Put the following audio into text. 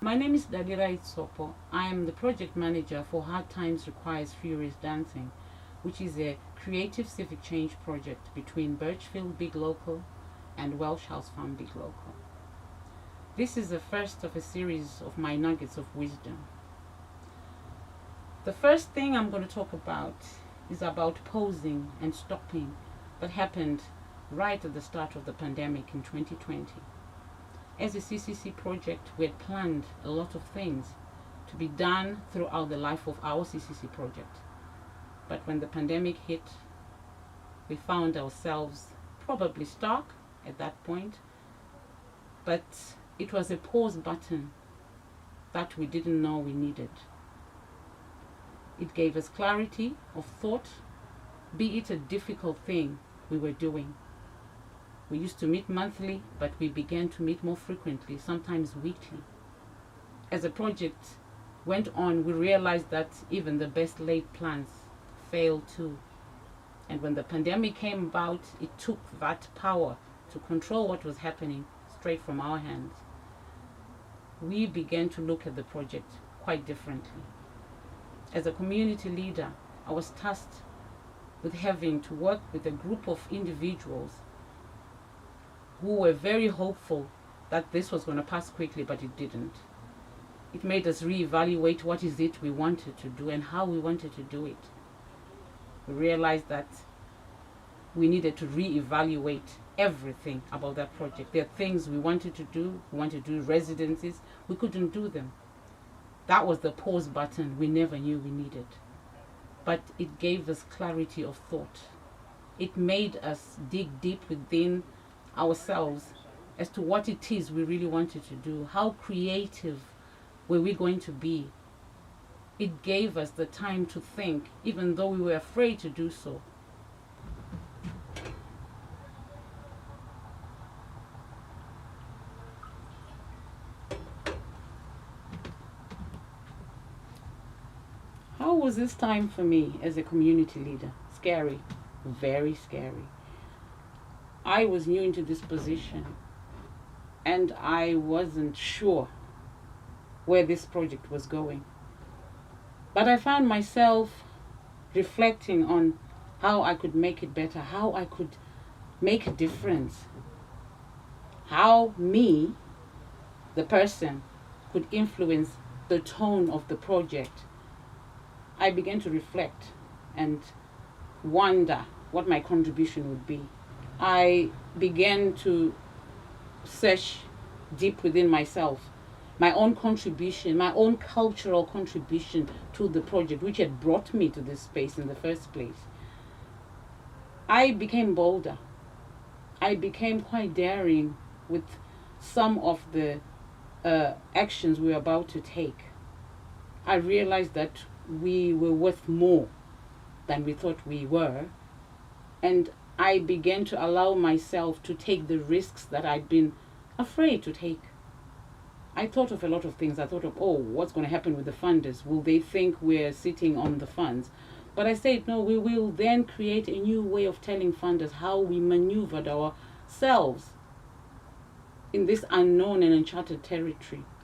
My name is Dadirai. I am the project manager for Hard Times Requires Furious Dancing, which is a creative civic change project between Birchfield Big Local and Welsh House Farm Big Local. This is the first of a series of my nuggets of wisdom. The first thing I'm going to talk about is about pausing and stopping that happened right at the start of the pandemic in 2020. As a CCC project, we had planned a lot of things to be done throughout the life of our CCC project. But when the pandemic hit, we found ourselves probably stuck at that point. But it was a pause button that we didn't know we needed. It gave us clarity of thought, be it a difficult thing we were doing. We used to meet monthly, but we began to meet more frequently, sometimes weekly. As the project went on, we realized that even the best laid plans fail too. And when the pandemic came about, it took that power to control what was happening straight from our hands. We began to look at the project quite differently. As a community leader, I was tasked with having to work with a group of individuals who were very hopeful that this was going to pass quickly, but it didn't. It made us reevaluate what is it we wanted to do and how we wanted to do it. We realized that we needed to reevaluate everything about that project. There are things we wanted to do. We wanted to do residencies. We couldn't do them. That was the pause button we never knew we needed. But it gave us clarity of thought. It made us dig deep within ourselves as to what it is we really wanted to do. How creative were we going to be? It gave us the time to think, even though we were afraid to do so. How was this time for me as a community leader? Scary, very scary. I was new into this position and I wasn't sure where this project was going. But I found myself reflecting on how I could make it better, how I could make a difference, how me, the person, could influence the tone of the project. I began to reflect and wonder what my contribution would be. I began to search deep within myself, my own contribution, my own cultural contribution to the project, which had brought me to this space in the first place. I became bolder. I became quite daring with some of the actions we were about to take. I realized that we were worth more than we thought we were, and I began to allow myself to take the risks that I'd been afraid to take. I thought of a lot of things. I thought of, what's going to happen with the funders? Will they think we're sitting on the funds? But I said, no, we will then create a new way of telling funders how we maneuvered ourselves in this unknown and uncharted territory.